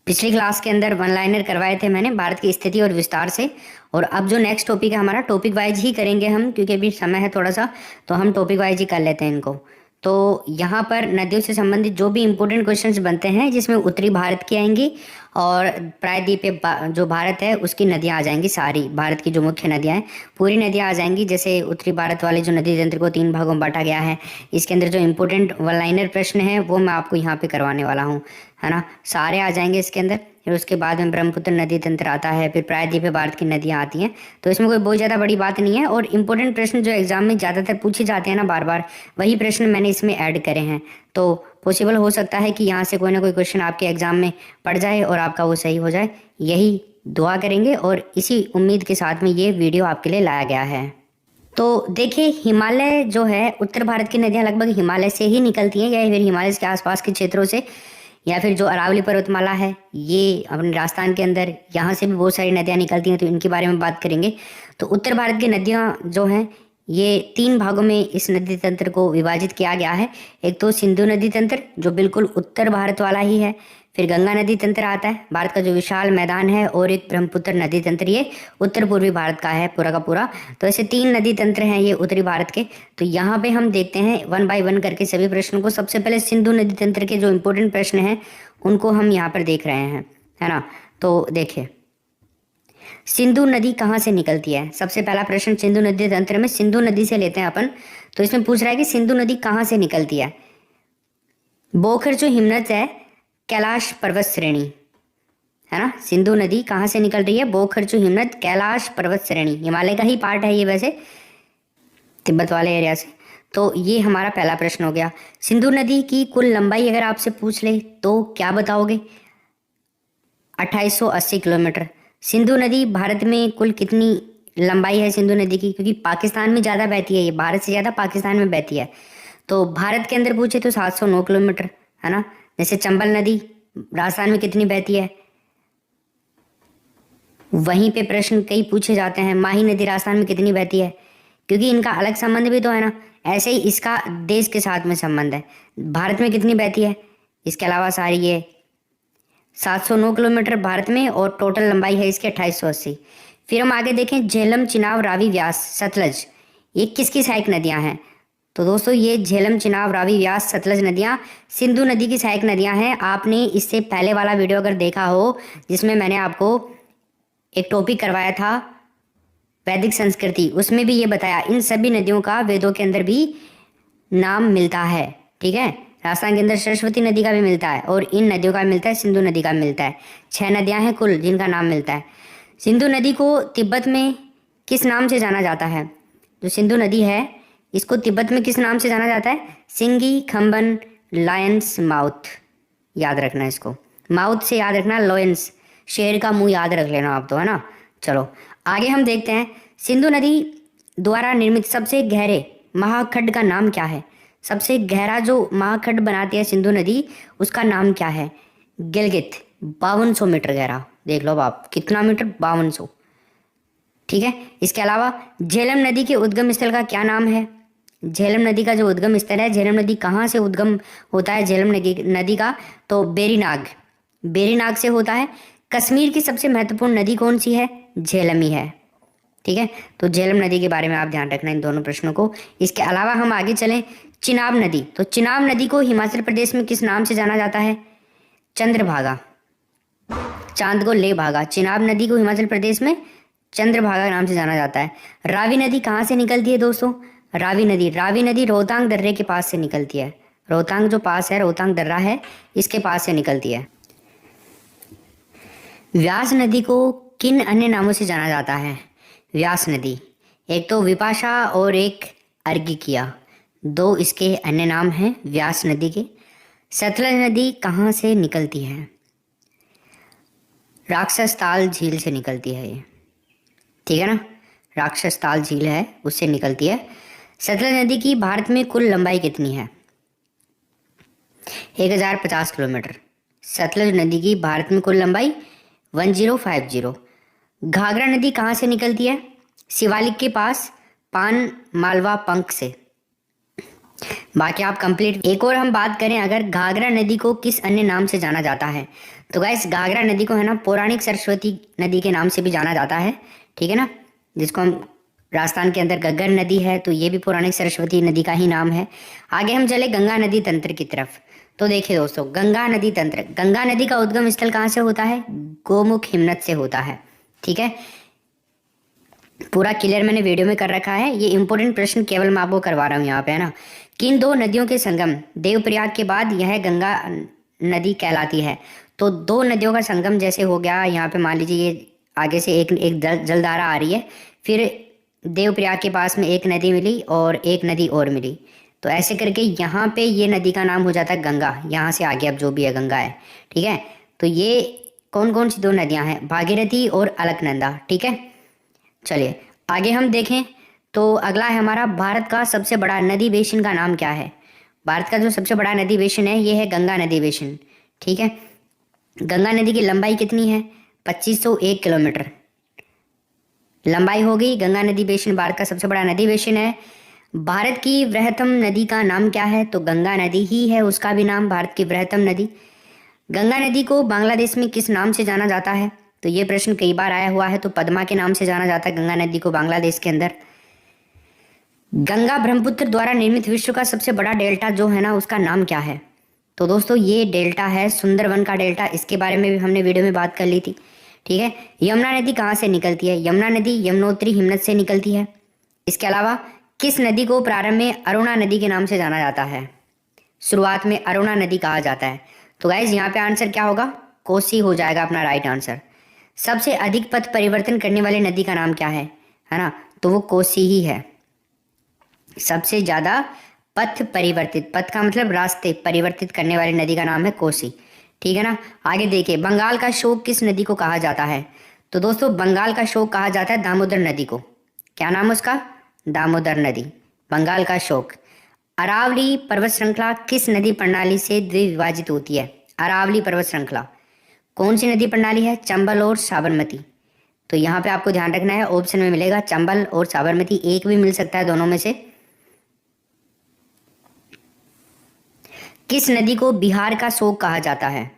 पिछली क्लास के अंदर वन लाइनर करवाए थे मैंने भारत की स्थिति और विस्तार से। और अब जो नेक्स्ट टॉपिक है हमारा, टॉपिक वाइज ही करेंगे हम, क्योंकि अभी समय है थोड़ा सा, तो हम टॉपिक वाइज ही कर लेते हैं इनको। तो यहाँ पर नदियों से संबंधित जो भी इंपॉर्टेंट क्वेश्चंस बनते हैं, जिसमें उत्तरी भारत की आएंगी और प्रायद्वीपीय जो भारत है उसकी नदियाँ आ जाएंगी। सारी भारत की जो मुख्य नदियाँ हैं पूरी नदियाँ आ जाएंगी। जैसे उत्तरी भारत वाले जो नदी तंत्र को 3 भागों में बांटा गया है, इसके अंदर जो इंपॉर्टेंट वन लाइनर प्रश्न है वो मैं आपको यहाँ पे करवाने वाला हूँ, है ना। सारे आ जाएंगे इसके अंदर। फिर उसके बाद में ब्रह्मपुत्र नदी तंत्र आता है, फिर प्रायद्वीपीय भारत की नदियाँ आती हैं। तो इसमें कोई बहुत ज़्यादा बड़ी बात नहीं है। और इंपॉर्टेंट प्रश्न जो एग्जाम में ज़्यादातर पूछे जाते हैं ना बार बार, वही प्रश्न मैंने इसमें ऐड करे हैं। तो पॉसिबल हो सकता है कि यहाँ से कोई ना कोई क्वेश्चन आपके एग्जाम में पड़ जाए और आपका वो सही हो जाए। यही दुआ करेंगे और इसी उम्मीद के साथ में ये वीडियो आपके लिए लाया गया है। तो देखिए, हिमालय जो है, उत्तर भारत की नदियाँ लगभग हिमालय से ही निकलती हैं, या फिर हिमालय के आसपास के क्षेत्रों से, या फिर जो अरावली पर्वतमाला है ये अपने राजस्थान के अंदर, यहाँ से भी बहुत सारी नदियाँ निकलती हैं, तो इनके बारे में बात करेंगे। तो उत्तर भारत की नदियाँ जो हैं ये 3 भागों में इस नदी तंत्र को विभाजित किया गया है। एक तो सिंधु नदी तंत्र जो बिल्कुल उत्तर भारत वाला ही है, फिर गंगा नदी तंत्र आता है, भारत का जो विशाल मैदान है, और एक ब्रह्मपुत्र नदी तंत्र, ये उत्तर पूर्वी भारत का है पूरा का पूरा। तो ऐसे 3 नदी तंत्र हैं ये उत्तरी भारत के। तो यहाँ पे हम देखते हैं वन बाय वन करके सभी प्रश्नों को। सबसे पहले सिंधु नदी तंत्र के जो इंपॉर्टेंट प्रश्न हैं उनको हम यहाँ पर देख रहे हैं, है ना। तो देखिए, सिंधु नदी कहाँ से निकलती है। सबसे पहला प्रश्न सिंधु नदी तंत्र में सिंधु नदी से लेते हैं अपन। तो इसमें पूछ रहा है कि सिंधु नदी कहाँ से निकलती है। बोखर हिमनद है कैलाश पर्वत श्रेणी, है ना। सिंधु नदी कहाँ से निकल रही है, बोखर हिमनद कैलाश पर्वत श्रेणी, हिमालय का ही पार्ट है ये वैसे, तिब्बत वाले एरिया से। तो ये हमारा पहला प्रश्न हो गया। सिंधु नदी की कुल लंबाई अगर आपसे पूछ ले तो क्या बताओगे, 2880 किलोमीटर। सिंधु नदी भारत में कुल कितनी लंबाई है सिंधु नदी की, क्योंकि पाकिस्तान में ज़्यादा बहती है ये, भारत से ज़्यादा पाकिस्तान में बहती है। तो भारत के अंदर पूछे तो 709 किलोमीटर, है ना। जैसे चंबल नदी राजस्थान में कितनी बहती है, वहीं पे प्रश्न कई पूछे जाते हैं, माही नदी राजस्थान में कितनी बहती है, क्योंकि इनका अलग संबंध भी तो है ना। ऐसे ही इसका देश के साथ में संबंध है, भारत में कितनी बहती है। इसके अलावा सारी ये 709 किलोमीटर भारत में, और टोटल लंबाई है इसकी 2880। फिर हम आगे देखें, झेलम, चिनाब, रावी, व्यास, सतलज, ये किसकी सहायक नदियां हैं। तो दोस्तों ये झेलम, चिनाब, रावी, व्यास, सतलज नदियां सिंधु नदी की सहायक नदियां हैं। आपने इससे पहले वाला वीडियो अगर देखा हो जिसमें मैंने आपको एक टॉपिक करवाया था वैदिक संस्कृति, उसमें भी ये बताया इन सभी नदियों का वेदों के अंदर भी नाम मिलता है, ठीक है। राजस्थान के अंदर सरस्वती नदी का भी मिलता है, और इन नदियों का मिलता है, सिंधु नदी का मिलता है। 6 नदियां हैं कुल जिनका नाम मिलता है। सिंधु नदी को तिब्बत में किस नाम से जाना जाता है। जो सिंधु नदी है इसको तिब्बत में किस नाम से जाना जाता है, सिंगी, खम्बन, लायंस माउथ। याद रखना इसको, माउथ से याद रखना, लॉयंस शेर का मुंह याद रख लेना आप तो, है ना। चलो आगे हम देखते हैं, सिंधु नदी द्वारा निर्मित सबसे गहरे महाखंड का नाम क्या है। सबसे गहरा जो महाखंड बनाती है सिंधु नदी उसका नाम क्या है, गिलगित, 5200 मीटर गहरा। देख लो आप कितना मीटर, 5200, ठीक है। इसके अलावा झेलम नदी के उद्गम स्थल का क्या नाम है। झेलम नदी का जो उद्गम स्थल है, झेलम नदी कहाँ से उद्गम होता है झेलम नदी का, तो बेरीनाग, बेरीनाग से होता है। कश्मीर की सबसे महत्वपूर्ण नदी कौन सी है, झेलम ही है, ठीक है। तो झेलम नदी के बारे में आप ध्यान रखना इन दोनों प्रश्नों को। इसके अलावा हम आगे चलें, चिनाब नदी। तो चिनाब नदी को हिमाचल प्रदेश में किस नाम से जाना जाता है, चंद्रभागा, चांद को ले भागा। चिनाब नदी को हिमाचल प्रदेश में चंद्रभागा नाम से जाना जाता है। रावी नदी कहाँ से निकलती है दोस्तों, रावी नदी रोहतांग दर्रे के पास से निकलती है। रोहतांग जो पास है, रोहतांग दर्रा है, इसके पास से निकलती है। व्यास नदी को किन अन्य नामों से जाना जाता है। व्यास नदी, एक तो विपाशा और एक अर्घिकिया, 2 इसके अन्य नाम हैं व्यास नदी के। सतलज नदी कहाँ से निकलती है, राक्षस ताल झील से निकलती है ये, ठीक है ना। राक्षस ताल झील है उससे निकलती है। सतलज नदी की भारत में कुल लंबाई कितनी है, 1050 किलोमीटर। सतलज नदी की भारत में कुल लंबाई 1050। घाघरा नदी कहाँ से निकलती है, शिवालिक के पास, पान मालवा पंख से। बाकी आप कंप्लीट। एक और हम बात करें अगर घाघरा नदी को किस अन्य नाम से जाना जाता है, तो गाइस घाघरा नदी को है ना पौराणिक सरस्वती नदी के नाम से भी जाना जाता है, ठीक है ना, जिसको हम राजस्थान के अंदर घग्गर नदी है, तो ये भी पौराणिक सरस्वती नदी का ही नाम है। आगे हम चले गंगा नदी तंत्र की तरफ। तो देखिए दोस्तों, गंगा नदी तंत्र, गंगा नदी का उद्गम स्थल कहाँ से होता है? गोमुख हिमनद से होता है, ठीक है। पूरा क्लियर मैंने वीडियो में कर रखा है, ये इंपॉर्टेंट प्रश्न केवल मैं आपको करवा रहा हूँ यहाँ पे, है ना। किन दो नदियों के संगम देवप्रयाग के बाद यह गंगा नदी कहलाती है? तो दो नदियों का संगम जैसे हो गया, यहाँ पे मान लीजिए ये आगे से एक एक जलधारा आ रही है, फिर देवप्रयाग के पास में एक नदी मिली और एक नदी और मिली, तो ऐसे करके यहाँ पे ये नदी का नाम हो जाता है गंगा। यहाँ से आगे अब जो भी है गंगा है, ठीक है। तो ये कौन कौन सी दो नदियाँ हैं? भागीरथी और अलकनंदा, ठीक है। चलिए आगे हम देखें तो अगला है हमारा, भारत का सबसे बड़ा नदी बेसिन का नाम क्या है? भारत का जो सबसे बड़ा नदी बेसिन है ये है गंगा नदी बेसिन, ठीक है। गंगा नदी की लंबाई कितनी है? 2501 किलोमीटर लंबाई हो गई। गंगा नदी बेसिन भारत का सबसे बड़ा नदी बेसिन है। भारत की वृहत्तम नदी का नाम क्या है? तो गंगा नदी ही है उसका भी नाम, भारत की वृहत्तम नदी। गंगा नदी को बांग्लादेश में किस नाम से जाना जाता है? तो ये प्रश्न कई बार आया हुआ है, तो पद्मा के नाम से जाना जाता है गंगा नदी को बांग्लादेश के अंदर। गंगा ब्रह्मपुत्र द्वारा निर्मित विश्व का सबसे बड़ा डेल्टा जो है ना, उसका नाम क्या है? तो दोस्तों ये डेल्टा है सुंदरवन का डेल्टा, इसके बारे में भी हमने वीडियो में बात कर ली थी, ठीक है। यमुना नदी कहाँ से निकलती है? यमुना नदी यमुनोत्री हिमनद से निकलती है। इसके अलावा किस नदी को प्रारंभ में अरुणा नदी के नाम से जाना जाता है? शुरुआत में अरुणा नदी कहा जाता है। तो गाइज यहाँ पे आंसर क्या होगा? कोसी हो जाएगा अपना राइट आंसर। सबसे अधिक पथ परिवर्तन करने वाली नदी का नाम क्या है ना? तो वो कोसी ही है। सबसे ज्यादा पथ परिवर्तित, पथ का मतलब रास्ते, परिवर्तित करने वाली नदी का नाम है कोसी, ठीक है ना। आगे देखिए, बंगाल का शोक किस नदी को कहा जाता है? तो दोस्तों बंगाल का शोक कहा जाता है दामोदर नदी को। क्या नाम है उसका? दामोदर नदी, बंगाल का शोक। अरावली पर्वत श्रृंखला किस नदी प्रणाली से द्विविभाजित होती है? अरावली पर्वत श्रृंखला कौन सी नदी प्रणाली है? चंबल और साबरमती। तो यहाँ पे आपको ध्यान रखना है, ऑप्शन में मिलेगा चंबल और साबरमती, एक भी मिल सकता है दोनों में से। किस नदी को बिहार का शोक कहा जाता है?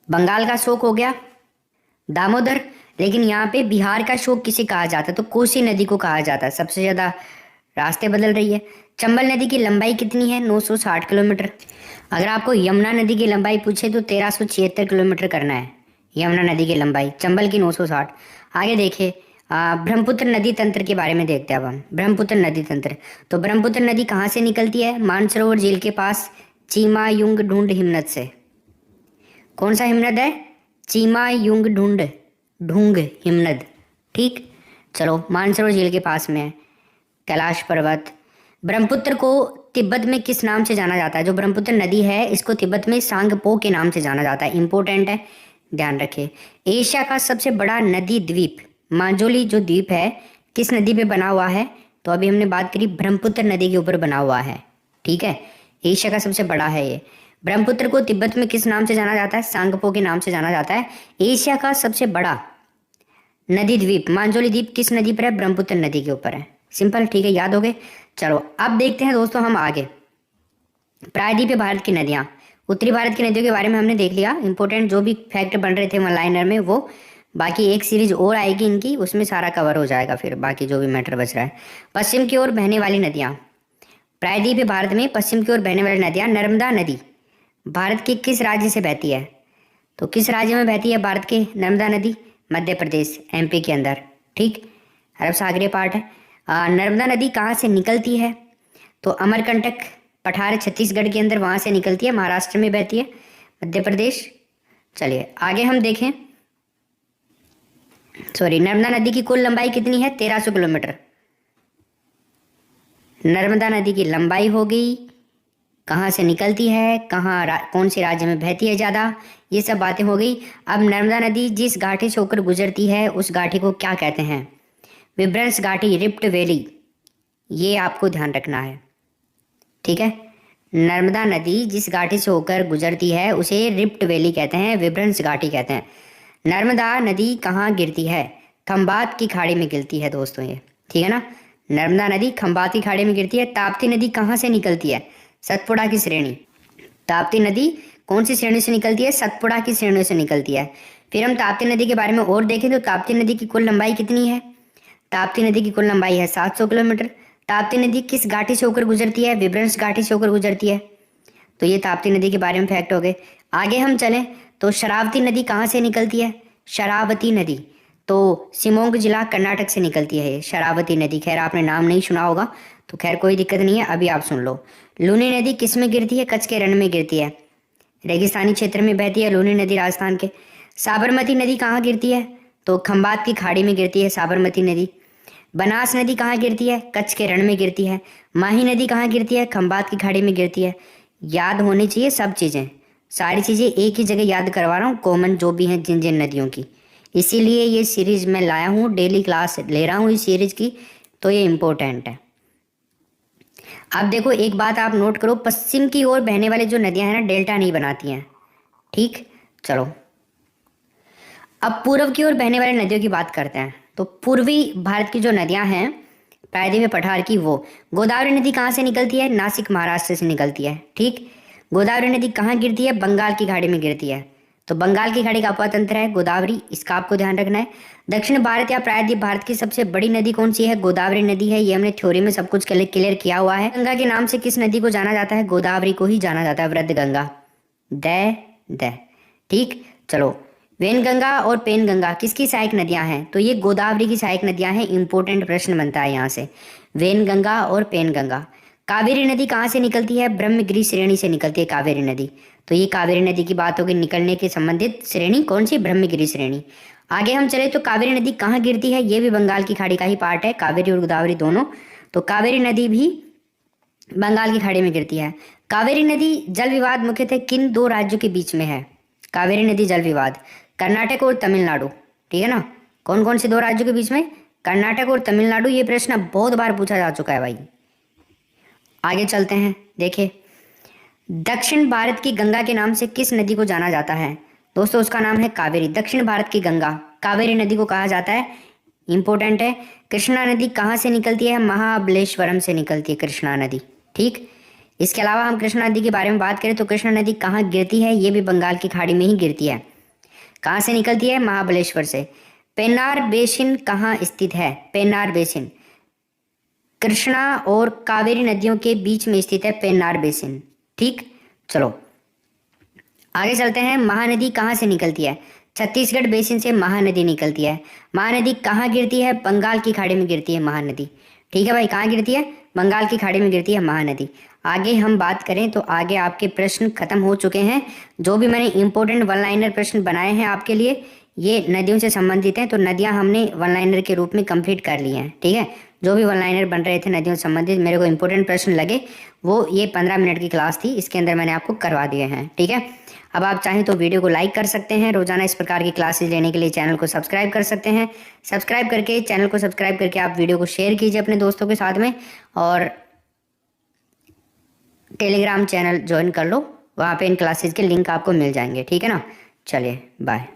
बंगाल का शोक हो गया दामोदर, लेकिन यहाँ पे बिहार का शोक किसे कहा जाता है? तो कोसी नदी को कहा जाता है। सबसे ज्यादा रास्ते बदल रही है। चंबल नदी की लंबाई कितनी है? 960 किलोमीटर। अगर आपको यमुना नदी की लंबाई पूछे तो 1376 किलोमीटर करना है यमुना नदी की लंबाई, चंबल की 960। आगे देखिए, ब्रह्मपुत्र नदी तंत्र के बारे में देखते हैं अब हम। ब्रह्मपुत्र नदी तंत्र, तो ब्रह्मपुत्र नदी कहाँ से निकलती है? मानसरोवर झील के पास चीमा युंग ढूंढ हिमनद से। कौन सा हिमनद है? चीमा युंग ढूंग हिमनद, ठीक। चलो मानसरोवर झील के पास में है। कैलाश पर्वत। ब्रह्मपुत्र को तिब्बत में किस नाम से जाना जाता है? जो ब्रह्मपुत्र नदी है इसको तिब्बत में सांगपो के नाम से जाना जाता है। इंपॉर्टेंट है, ध्यान रखिए। एशिया का सबसे बड़ा नदी द्वीप मांजोली जो द्वीप है किस नदी पे बना हुआ है? तो अभी हमने बात करी ब्रह्मपुत्र नदी के ऊपर बना हुआ है, ठीक है। एशिया का सबसे बड़ा है ये। ब्रह्मपुत्र को तिब्बत में किस नाम से जाना जाता है? सांगपो के नाम से जाना जाता है। एशिया का सबसे बड़ा नदी द्वीप मांजोली द्वीप किस नदी पर है? ब्रह्मपुत्र नदी के ऊपर है। सिंपल, ठीक है, याद हो गए। चलो अब देखते हैं दोस्तों हम आगे। प्रायद्वीपीय भारत की नदियाँ, उत्तरी भारत की नदियों के बारे में हमने देख लिया। इंपॉर्टेंट जो भी फैक्ट बन रहे थे वन लाइनर में वो, बाकी एक सीरीज और आएगी इनकी, उसमें सारा कवर हो जाएगा फिर बाकी जो भी मैटर बच रहा है। पश्चिम की ओर बहने वाली नदियाँ, प्रायद्वीपीय भारत में पश्चिम की ओर बहने वाली नदियाँ। नर्मदा नदी भारत के किस राज्य से बहती है? तो किस राज्य में बहती है भारत के नर्मदा नदी? मध्य प्रदेश, एमपी के अंदर, ठीक। अरब सागरीय पार्ट है। नर्मदा नदी कहाँ से निकलती है? तो अमरकंटक पठार छत्तीसगढ़ के अंदर, वहाँ से निकलती है, महाराष्ट्र में बहती है, मध्य प्रदेश। चलिए आगे हम देखें। नर्मदा नदी की कुल लंबाई कितनी है? 1300 किलोमीटर। नर्मदा नदी की लंबाई हो गई, कहाँ से निकलती है, कौन से राज्य में बहती है ज़्यादा, ये सब बातें हो गई। अब नर्मदा नदी जिस घाटी से होकर गुजरती है उस घाटी को क्या कहते हैं? विभ्रंश घाटी, रिफ्ट वैली, ये आपको ध्यान रखना है, ठीक है। नर्मदा नदी जिस घाटी से होकर गुजरती है उसे रिफ्ट वैली कहते हैं, विभ्रंश घाटी कहते हैं। नर्मदा नदी कहाँ गिरती है? खंबात की खाड़ी में गिरती है दोस्तों ये, ठीक है ना। नर्मदा नदी खंबात की खाड़ी में गिरती है। ताप्ती नदी कहाँ से निकलती है? सतपुड़ा की श्रेणी। ताप्ती नदी कौन सी श्रेणी से निकलती है? सतपुड़ा की श्रेणी से निकलती है। फिर हम ताप्ती नदी के बारे में और देखें तो ताप्ती नदी की कुल लंबाई कितनी है? ताप्ती नदी की कुल लंबाई है 700 किलोमीटर। ताप्ती नदी किस घाटी से होकर गुजरती है? विभ्रंश घाटी से होकर गुजरती है। तो ये ताप्ती नदी के बारे में फैक्ट हो गए। आगे हम चलें तो शरावती नदी कहाँ से निकलती है? शरावती नदी तो शिमोग जिला कर्नाटक से निकलती है ये शरावती नदी। खैर आपने नाम नहीं सुना होगा तो खैर कोई दिक्कत नहीं है, अभी आप सुन लो। लूनी नदी किस में गिरती है? कच्छ के रण में गिरती है। रेगिस्तानी क्षेत्र में बहती है लूनी नदी राजस्थान के। साबरमती नदी कहाँ गिरती है? तो खंबात की खाड़ी में गिरती है साबरमती नदी। बनास नदी कहाँ गिरती है? कच्छ के रण में गिरती है। माही नदी कहाँ गिरती है? खंबात की खाड़ी में गिरती है। याद होनी चाहिए सब चीज़ें, सारी चीज़ें एक ही जगह याद करवा रहा हूँ, कॉमन जो भी हैं जिन जिन नदियों की। इसीलिए ये सीरीज मैं लाया हूँ, डेली क्लास ले रहा हूँ इस सीरीज की, तो ये इम्पोर्टेंट है। अब देखो एक बात आप नोट करो, पश्चिम की ओर बहने वाली जो नदियाँ हैं ना डेल्टा नहीं बनाती हैं। ठीक, चलो अब पूर्व की ओर बहने वाली नदियों की बात करते हैं। तो पूर्वी भारत की जो नदियाँ हैं प्रायद्वीपीय पठार की, वो गोदावरी नदी कहाँ से निकलती है? नासिक महाराष्ट्र से निकलती है। ठीक, गोदावरी नदी कहाँ गिरती है? बंगाल की खाड़ी में गिरती है। तो बंगाल की खाड़ी का अपतंत्र है गोदावरी, इसका आपको ध्यान रखना है। दक्षिण भारत या प्रायद्वीप भारत की सबसे बड़ी नदी कौन सी है? गोदावरी नदी है। ये हमने थ्योरी में सब कुछ क्लियर किया हुआ है। गंगा के नाम से किस नदी को जाना जाता है? गोदावरी को ही जाना जाता है, वृद्ध गंगा। द ठीक, चलो वेन गंगा और पेन गंगा किसकी सहायक नदियां हैं? तो ये गोदावरी की सहायक नदियां हैं। इंपॉर्टेंट प्रश्न बनता है यहाँ से, वेन गंगा और पेन गंगा। कावेरी नदी कहाँ से निकलती है? ब्रह्मगिरी श्रेणी से निकलती है कावेरी नदी। तो ये कावेरी नदी की बात होगी, निकलने के संबंधित श्रेणी कौन सी? ब्रह्मगिरी श्रेणी। आगे हम चले तो कावेरी नदी कहाँ गिरती है? ये भी बंगाल की खाड़ी का ही पार्ट है, कावेरी और गोदावरी दोनों। तो कावेरी नदी भी बंगाल की खाड़ी में गिरती है। कावेरी नदी जल विवाद मुख्यतः किन दो राज्यों के बीच में है? कावेरी नदी जल विवाद कर्नाटक और तमिलनाडु, ठीक है ना। कौन कौन से दो राज्यों के बीच में? कर्नाटक और तमिलनाडु। ये प्रश्न बहुत बार पूछा जा चुका है भाई। आगे चलते हैं, देखिए दक्षिण भारत की गंगा के नाम से किस नदी को जाना जाता है? दोस्तों उसका नाम है कावेरी। दक्षिण भारत की गंगा कावेरी नदी को कहा जाता है, इंपॉर्टेंट है। कृष्णा नदी कहाँ से निकलती है? महाबलेश्वरम से निकलती है कृष्णा नदी। ठीक, इसके अलावा हम कृष्णा नदी के बारे में बात करें तो कृष्णा नदी कहाँ गिरती है? ये भी बंगाल की खाड़ी में ही गिरती है। कहाँ से निकलती है? महाबलेश्वर से। पेन्नार बेसिन कहाँ स्थित है? पेन्नार बेसिन कृष्णा और कावेरी नदियों के बीच में स्थित है पेन्नार बेसिन। ठीक, चलो आगे चलते हैं। महानदी कहाँ से निकलती है? छत्तीसगढ़ बेसिन से महानदी निकलती है। महानदी कहाँ गिरती है? बंगाल की खाड़ी में गिरती है महानदी। ठीक है भाई, कहाँ गिरती है? बंगाल की खाड़ी में गिरती है महानदी। आगे हम बात करें तो आगे आपके प्रश्न खत्म हो चुके हैं। जो भी मैंने इंपॉर्टेंट वन लाइनर प्रश्न बनाए हैं आपके लिए, ये नदियों से संबंधित हैं। तो नदियां हमने वन लाइनर के रूप में कंप्लीट कर ली हैं। ठीक है, जो भी वन लाइनर बन रहे थे नदियों से संबंधित मेरे को इंपॉर्टेंट प्रश्न लगे, वो ये 15 मिनट की क्लास थी, इसके अंदर मैंने आपको करवा दिए हैं। ठीक है, अब आप चाहें तो वीडियो को लाइक कर सकते हैं। रोजाना इस प्रकार की क्लासेज लेने के लिए चैनल को सब्सक्राइब कर सकते हैं। सब्सक्राइब करके चैनल को सब्सक्राइब करके आप वीडियो को शेयर कीजिए अपने दोस्तों के साथ में, और टेलीग्राम चैनल ज्वाइन कर लो, वहाँ पे इन क्लासेज के लिंक आपको मिल जाएंगे। ठीक है ना, चलिए बाय।